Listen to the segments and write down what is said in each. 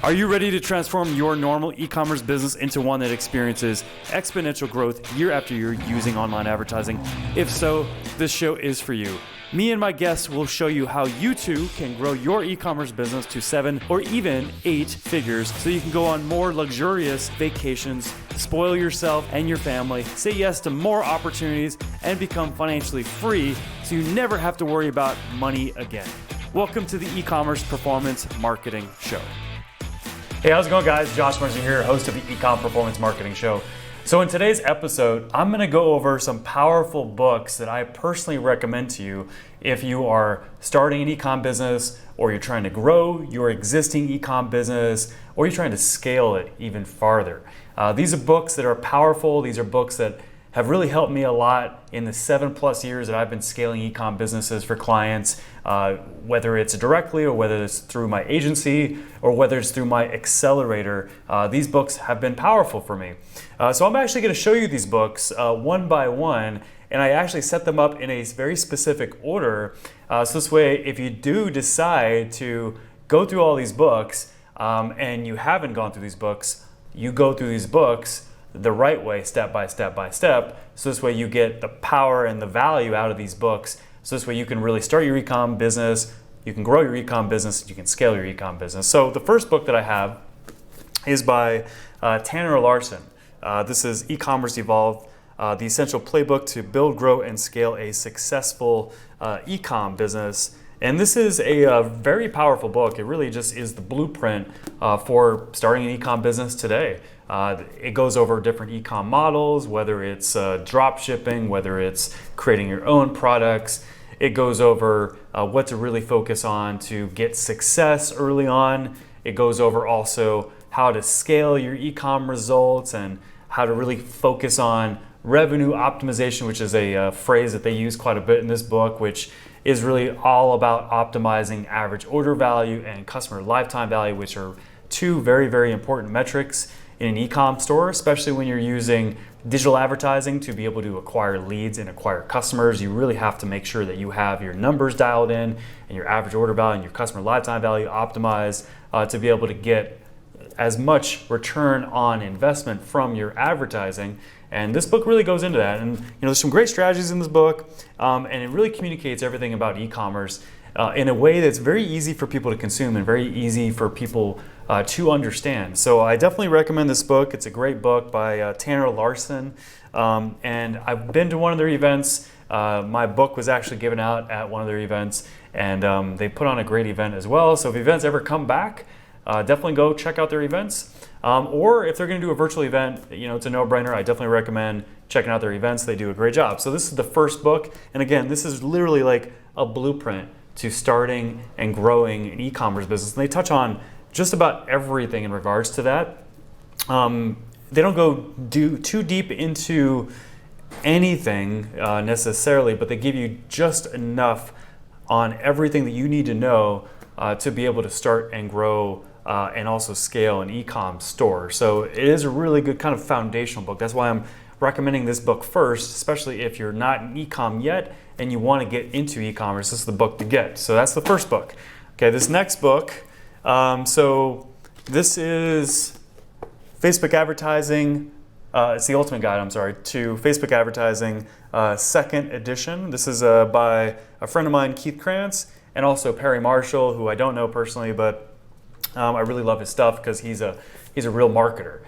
Are you ready to transform your normal e-commerce business into one that experiences exponential growth year after year using online advertising? If so, this show is for you. Me and my guests will show you how you too can grow your e-commerce business to 7 or even 8 figures so you can go on more luxurious vacations, spoil yourself and your family, say yes to more opportunities, and become financially free so you never have to worry about money again. Welcome to the E-commerce Performance Marketing Show. Hey, how's it going, guys? Josh Mercer here, host of the E-com Performance Marketing Show. So in today's episode, I'm going to go over some powerful books that I personally recommend to you if you are starting an e-com business, or you're trying to grow your existing e-com business, or you're trying to scale it even farther. These are books that are powerful. These are books that have really helped me a lot in the 7+ years that I've been scaling e-com businesses for clients, whether it's directly or whether it's through my agency or whether it's through my accelerator. These books have been powerful for me. So I'm actually going to show you these books one by one, and I actually set them up in a very specific order. So this way, if you do decide to go through all these books and you haven't gone through these books, you go through these books the right way, step by step by step. So this way you get the power and the value out of these books. So this way you can really start your e-com business, you can grow your e-com business, you can scale your e-com business. So the first book that I have is by Tanner Larson. This is E-commerce Evolved, the essential playbook to build, grow, and scale a successful e-com business. And this is a very powerful book. It really just is the blueprint for starting an e-com business today. It goes over different e-com models, whether it's drop shipping, whether it's creating your own products. It goes over what to really focus on to get success early on. It goes over also how to scale your e-com results and how to really focus on revenue optimization, which is a phrase that they use quite a bit in this book, which is really all about optimizing average order value and customer lifetime value, which are two very, very important metrics in an e-com store, especially when you're using digital advertising to be able to acquire leads and acquire customers. You really have to make sure that you have your numbers dialed in and your average order value and your customer lifetime value optimized to be able to get as much return on investment from your advertising. And this book really goes into that. And there's some great strategies in this book, and it really communicates everything about e-commerce in a way that's very easy for people to consume and very easy for people to understand. So I definitely recommend this book. It's a great book by Tanner Larson, and I've been to one of their events. My book was actually given out at one of their events, and they put on a great event as well. So if events ever come back, definitely go check out their events. Or if they're going to do a virtual event, it's a no-brainer. I definitely recommend checking out their events. They do a great job. So this is the first book. And again, this is literally like a blueprint to starting and growing an e-commerce business. And they touch on just about everything in regards to that. They don't go too deep into anything necessarily, but they give you just enough on everything that you need to know to be able to start and grow and also scale an e-com store. So it is a really good kind of foundational book. That's why I'm recommending this book first, especially if you're not in e-com yet and you want to get into e-commerce. This is the book to get. So that's the first book. Okay, this next book, so this is Facebook advertising. It's the ultimate guide, to Facebook advertising, second edition. This is by a friend of mine, 𝐏𝐞𝐫𝐫𝐲, and also Perry Marshall, who I don't know personally, but I really love his stuff because he's a real marketer.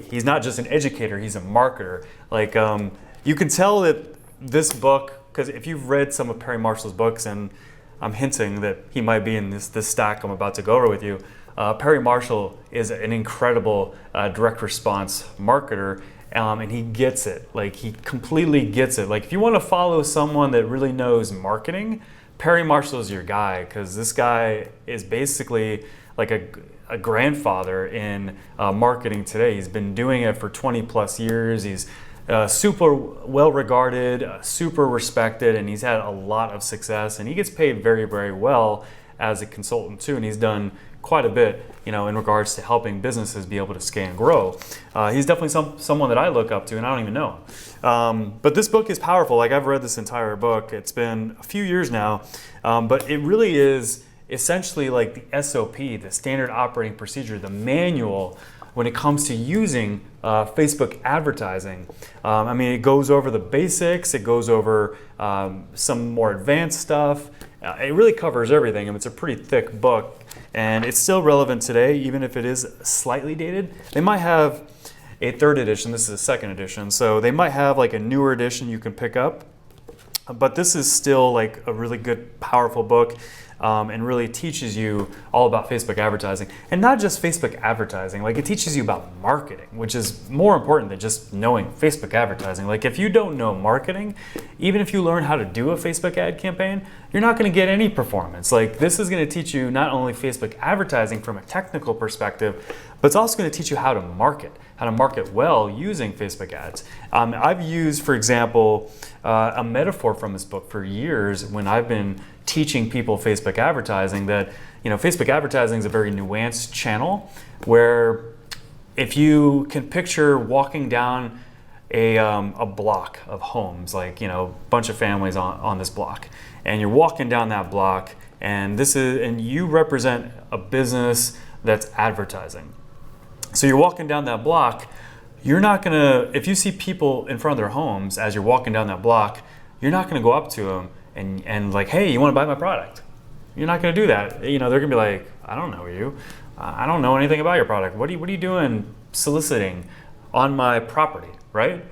He's not just an educator, he's a marketer. Like you can tell that this book, because if you've read some of Perry Marshall's books, and I'm hinting that he might be in this stack I'm about to go over with you, Perry Marshall is an incredible direct response marketer, and he gets it. Like he completely gets it. Like if you want to follow someone that really knows marketing, Perry Marshall is your guy, because this guy is basically like a grandfather in marketing today. He's been doing it for 20+ years. He's super well regarded, super respected, and he's had a lot of success, and he gets paid very, very well as a consultant too, and he's done quite a bit, in regards to helping businesses be able to scale and grow. He's definitely someone that I look up to, and I don't even know. But this book is powerful. Like I've read this entire book. It's been a few years now, but it really is essentially like the SOP, the standard operating procedure, the manual when it comes to using Facebook advertising. I mean, it goes over the basics, it goes over some more advanced stuff. It really covers everything, and it's a pretty thick book, and it's still relevant today, even if it is slightly dated. They might have a third edition, this is a second edition, so they might have like a newer edition you can pick up, but this is still like a really good, powerful book. And really teaches you all about Facebook advertising. And not just Facebook advertising, like it teaches you about marketing, which is more important than just knowing Facebook advertising. Like if you don't know marketing, even if you learn how to do a Facebook ad campaign, you're not gonna get any performance. Like this is gonna teach you not only Facebook advertising from a technical perspective, but it's also gonna teach you how to market well using Facebook ads. I've used, for example, a metaphor from this book for years when I've been teaching people Facebook advertising, that Facebook advertising is a very nuanced channel where if you can picture walking down a block of homes, like a bunch of families on this block, and you're walking down that block, and you represent a business that's advertising. So you're walking down that block, you're not gonna, if you see people in front of their homes as you're walking down that block, you're not gonna go up to them and like, hey, you want to buy my product? You're not going to do that. They're going to be like, I don't know you. I don't know anything about your product. What are you doing soliciting on my property, right?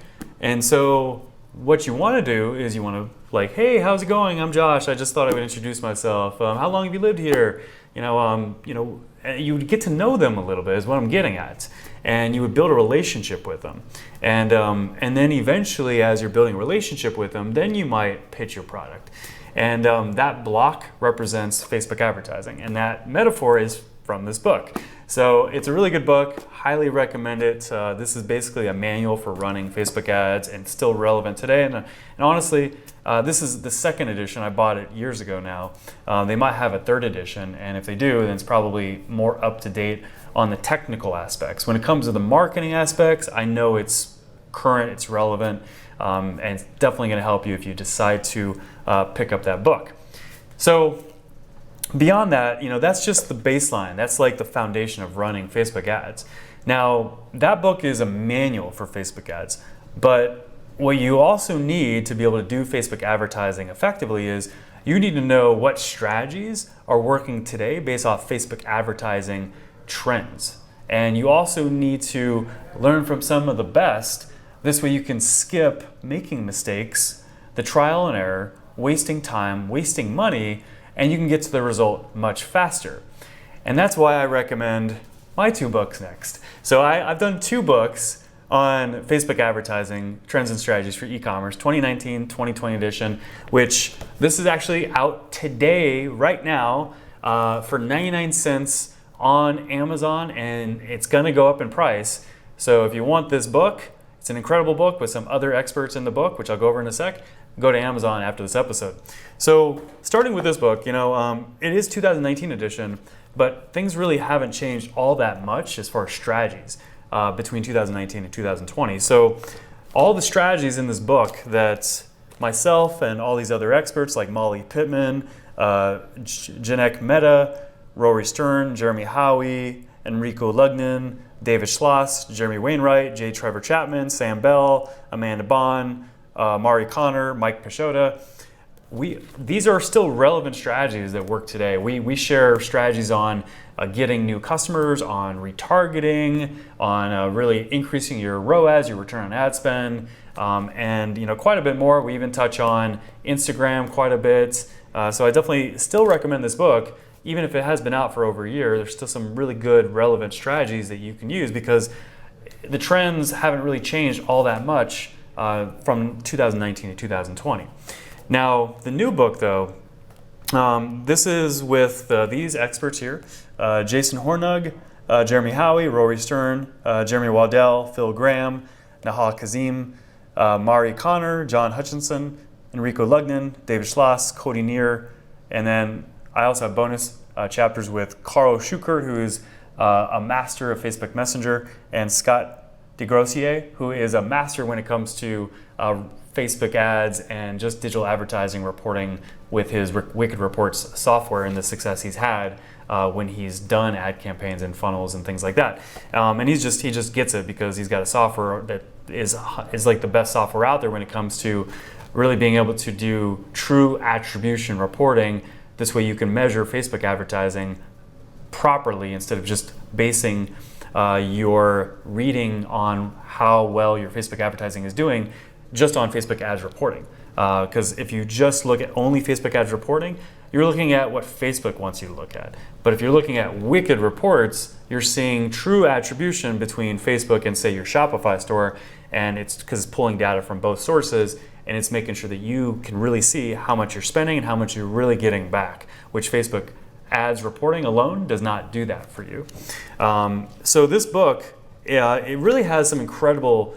And so what you want to do is you want to like, hey, how's it going? I'm Josh. I just thought I would introduce myself. How long have you lived here? You would get to know them a little bit is what I'm getting at. And you would build a relationship with them. And then eventually, as you're building a relationship with them, then you might pitch your product. And that block represents Facebook advertising. And that metaphor is from this book. So it's a really good book, highly recommend it. This is basically a manual for running Facebook ads and still relevant today. And honestly, this is the second edition. I bought it years ago now. They might have a third edition, and if they do, then it's probably more up to date on the technical aspects. When it comes to the marketing aspects, I know it's current, it's relevant, and it's definitely going to help you if you decide to pick up that book. So beyond that, that's just the baseline. That's like the foundation of running Facebook ads. Now, that book is a manual for Facebook ads, but what you also need to be able to do Facebook advertising effectively is you need to know what strategies are working today based off Facebook advertising trends. And you also need to learn from some of the best. This way you can skip making mistakes, the trial and error, wasting time, wasting money, and you can get to the result much faster. And that's why I recommend my 2 books next. So I've done 2 books on Facebook advertising, trends and strategies for e-commerce, 2019-2020 edition, which this is actually out today, right now, for 99 cents on Amazon, and it's gonna go up in price. So if you want this book, it's an incredible book with some other experts in the book, which I'll go over in a sec. Go to Amazon after this episode. So starting with this book, it is 2019 edition, but things really haven't changed all that much as far as strategies between 2019 and 2020. So all the strategies in this book that myself and all these other experts like Molly Pittman, Janek Mehta, Rory Stern, Jeremy Howie, Enrico Lugnan, David Schloss, Jeremy Wainwright, J. Trevor Chapman, Sam Bell, Amanda Bond, Mari Connor, Mike Pashota. These are still relevant strategies that work today. We share strategies on getting new customers, on retargeting, on really increasing your ROAS, your return on ad spend, and quite a bit more. We even touch on Instagram quite a bit. So I definitely still recommend this book. Even if it has been out for over a year, there's still some really good relevant strategies that you can use because the trends haven't really changed all that much from 2019 to 2020. Now, the new book though, this is with these experts here, Jason Hornung, Jeremy Howie, Rory Stern, Jeremy Waddell, Phil Graham, Nahal Kazim, Mari Connor, John Hutchinson, Enrico Lugnan, David Schloss, Cody Neer, and then I also have bonus chapters with Carl Schuker, who is a master of Facebook Messenger, and Scott DeGrossier, who is a master when it comes to Facebook ads and just digital advertising reporting with his Wicked Reports software and the success he's had when he's done ad campaigns and funnels and things like that. And he just gets it because he's got a software that is like the best software out there when it comes to really being able to do true attribution reporting. This way you can measure Facebook advertising properly instead of just basing your reading on how well your Facebook advertising is doing just on Facebook ads reporting. Because if you just look at only Facebook ads reporting, you're looking at what Facebook wants you to look at. But if you're looking at Wicked Reports, you're seeing true attribution between Facebook and, say, your Shopify store, and it's because it's pulling data from both sources, and it's making sure that you can really see how much you're spending and how much you're really getting back, which Facebook ads reporting alone does not do that for you. So this book, it really has some incredible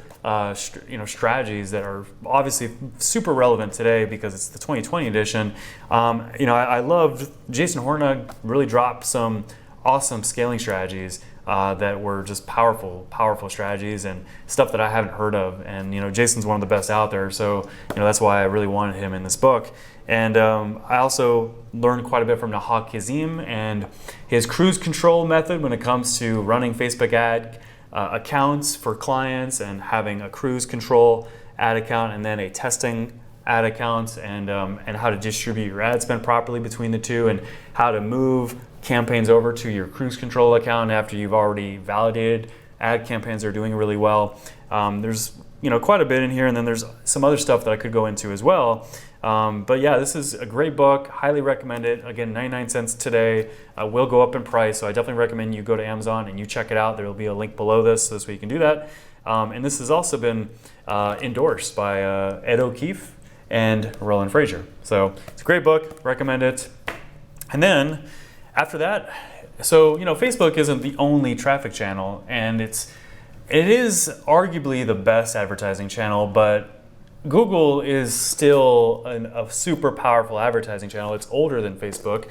strategies that are obviously super relevant today because it's the 2020 edition. I loved Jason Hornig really dropped some awesome scaling strategies that were just powerful strategies and stuff that I haven't heard of. And Jason's one of the best out there, so that's why I really wanted him in this book. And I also learned quite a bit from 𝐏𝐞𝐫𝐲 and his cruise control method when it comes to running Facebook ad accounts for clients and having a cruise control ad account and then a testing ad account, and how to distribute your ad spend properly between the two, and how to move campaigns over to your cruise control account after you've already validated ad campaigns are doing really well. There's quite a bit in here, and then there's some other stuff that I could go into as well. But yeah, this is a great book. Highly recommend it. Again, 99 cents today. Will go up in price, so I definitely recommend you go to Amazon and you check it out. There will be a link below this, so this way you can do that. And this has also been endorsed by Ed O'Keefe and Roland Frazier. So it's a great book. Recommend it. And then after that, so Facebook isn't the only traffic channel, and it is arguably the best advertising channel, but Google is still a super powerful advertising channel. It's older than Facebook,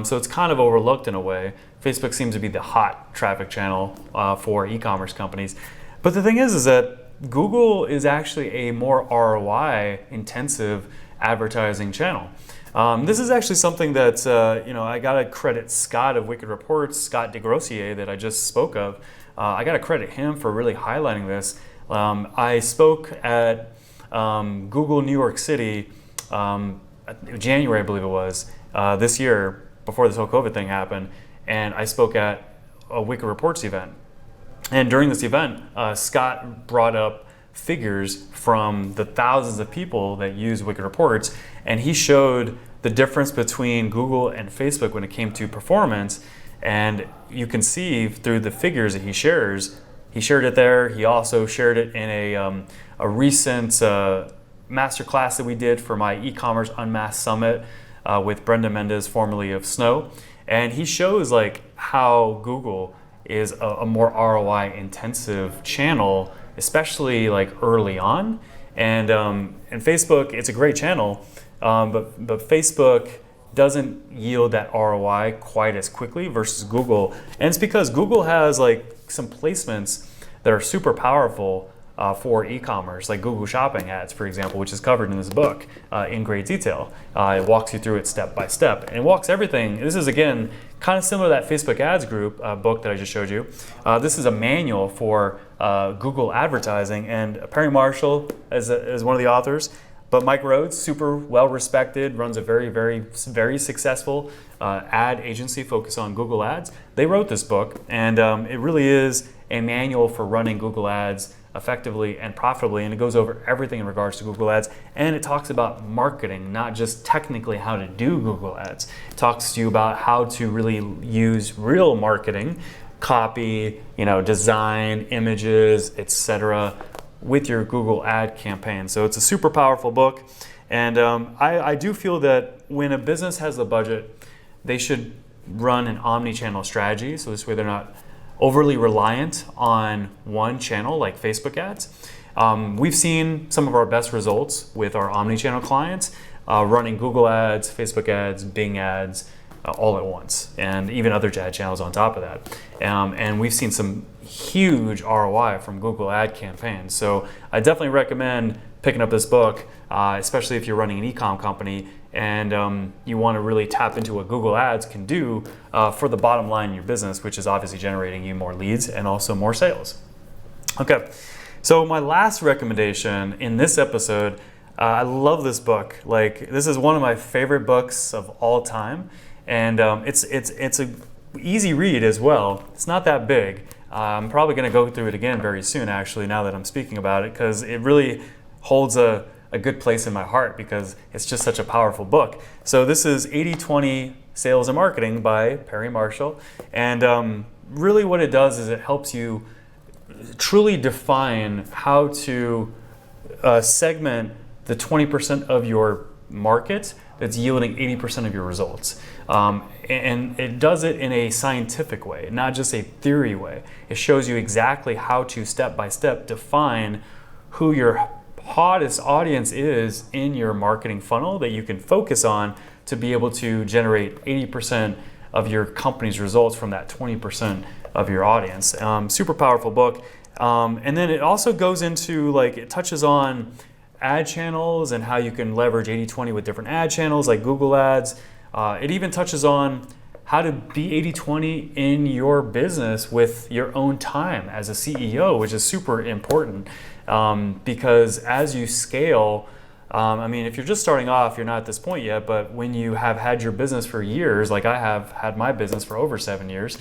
so it's kind of overlooked in a way. Facebook seems to be the hot traffic channel for e-commerce companies. But the thing is that Google is actually a more ROI intensive advertising channel. This is actually something that I gotta credit Scott of Wicked Reports, 𝐏𝐞𝐫𝐲 that I just spoke of. I gotta credit him for really highlighting this. I spoke at Google New York City, January I believe it was, this year before this whole COVID thing happened, and I spoke at a Wicked Reports event. And during this event, Scott brought up figures from the thousands of people that use Wicked Reports, and he showed the difference between Google and Facebook when it came to performance. And you can see through the figures that he shares. He shared it there. He also shared it in a recent masterclass that we did for my e-commerce unmasked summit with Brenda Mendez, formerly of Snow. And he shows like how Google is a more ROI intensive channel, especially like early on. And Facebook, it's a great channel, but Facebook doesn't yield that ROI quite as quickly versus Google. And it's because Google has like some placements that are super powerful for e-commerce, like Google Shopping ads, for example, which is covered in this book in great detail. It walks you through it step by step, and it walks everything. This is, again, kind of similar to that Facebook ads group book that I just showed you. This is a manual for Google advertising, and Perry Marshall is one of the authors. But Mike Rhodes, super well respected, runs a very, very, very successful ad agency focused on Google ads. They wrote this book, and it really is a manual for running Google ads effectively and profitably, and it goes over everything in regards to Google ads, and it talks about marketing, not just technically how to do Google ads. It talks to you about how to really use real marketing, copy, design, images, etc., with your Google ad campaign. So it's a super powerful book, and I do feel that when a business has the budget, they should run an omni-channel strategy, so this way they're not overly reliant on one channel like Facebook ads. We've seen some of our best results with our omni-channel clients running Google ads, Facebook ads, Bing ads all at once, and even other ad channels on top of that. And we've seen some huge ROI from Google ad campaigns. So I definitely recommend picking up this book, especially if you're running an e-com company and you want to really tap into what Google Ads can do for the bottom line in your business, which is obviously generating you more leads and also more sales. Okay, so my last recommendation in this episode, I love this book. Like, this is one of my favorite books of all time, and it's a easy read as well. It's not that big. I'm probably going to go through it again very soon, actually, now that I'm speaking about it, because it really holds a good place in my heart because it's just such a powerful book. So this is 80/20 Sales and Marketing by Perry Marshall, and really what it does is it helps you truly define how to segment the 20% of your market that's yielding 80% of your results. And it does it in a scientific way, not just a theory way. It shows you exactly how to step by step define who your hottest audience is in your marketing funnel that you can focus on to be able to generate 80% of your company's results from that 20% of your audience. Super powerful book. And then it also goes into, like, it touches on ad channels and how you can leverage 80/20 with different ad channels like Google Ads. It even touches on how to be 80/20 in your business with your own time as a CEO, which is super important because as you scale, I mean, if you're just starting off, you're not at this point yet, but when you have had your business for years, like I have had my business for over 7 years,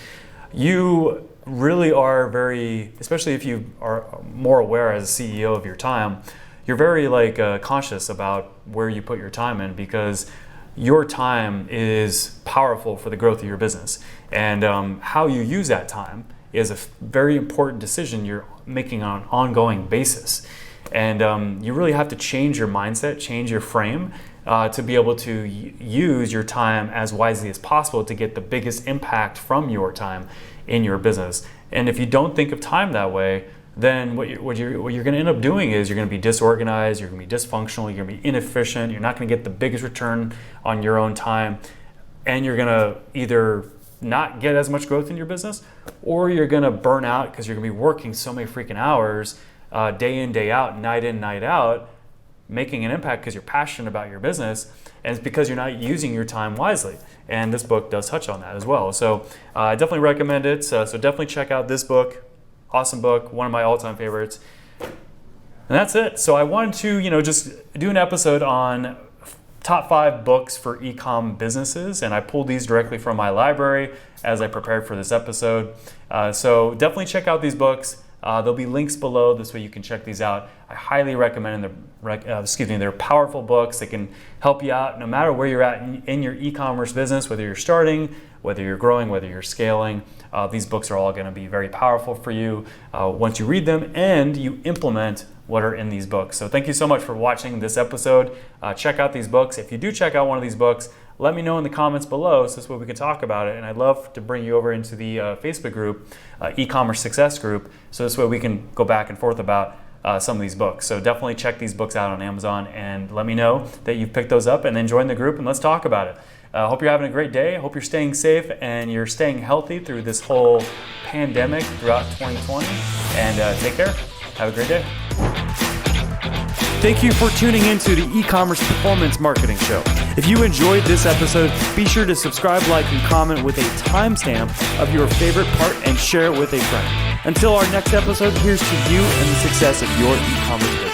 you really are very, especially if you are more aware as a CEO of your time, you're very conscious about where you put your time in, because your time is powerful for the growth of your business. And how you use that time is a very important decision you're making on an ongoing basis. And you really have to change your mindset, change your frame to be able to use your time as wisely as possible to get the biggest impact from your time in your business. And if you don't think of time that way, then what you're going to end up doing is you're going to be disorganized, you're going to be dysfunctional, you're going to be inefficient, you're not going to get the biggest return on your own time, and you're going to either not get as much growth in your business, or you're going to burn out because you're going to be working so many freaking hours, day in, day out, night in, night out, making an impact because you're passionate about your business, and it's because you're not using your time wisely. And this book does touch on that as well. So I definitely recommend it. So definitely check out this book. Awesome book, one of my all-time favorites. And that's it. So I wanted to, just do an episode on top 5 books for e-com businesses, and I pulled these directly from my library as I prepared for this episode. So definitely check out these books. There'll be links below, this way you can check these out. I highly recommend them. They're powerful books that can help you out no matter where you're at in your e-commerce business, whether you're starting, whether you're growing, whether you're scaling. These books are all going to be very powerful for you once you read them and you implement what are in these books. So thank you so much for watching this episode. Check out these books. If you do check out one of these books, let me know in the comments below so this way we can talk about it. And I'd love to bring you over into the Facebook group, e-commerce success group, so this way we can go back and forth about some of these books. So definitely check these books out on Amazon and let me know that you've picked those up, and then join the group and let's talk about it. Hope you're having a great day. Hope you're staying safe and you're staying healthy through this whole pandemic throughout 2020. And take care. Have a great day. Thank you for tuning into the e-commerce performance marketing show. If you enjoyed this episode, be sure to subscribe, like, and comment with a timestamp of your favorite part and share it with a friend. Until our next episode, here's to you and the success of your e-commerce business.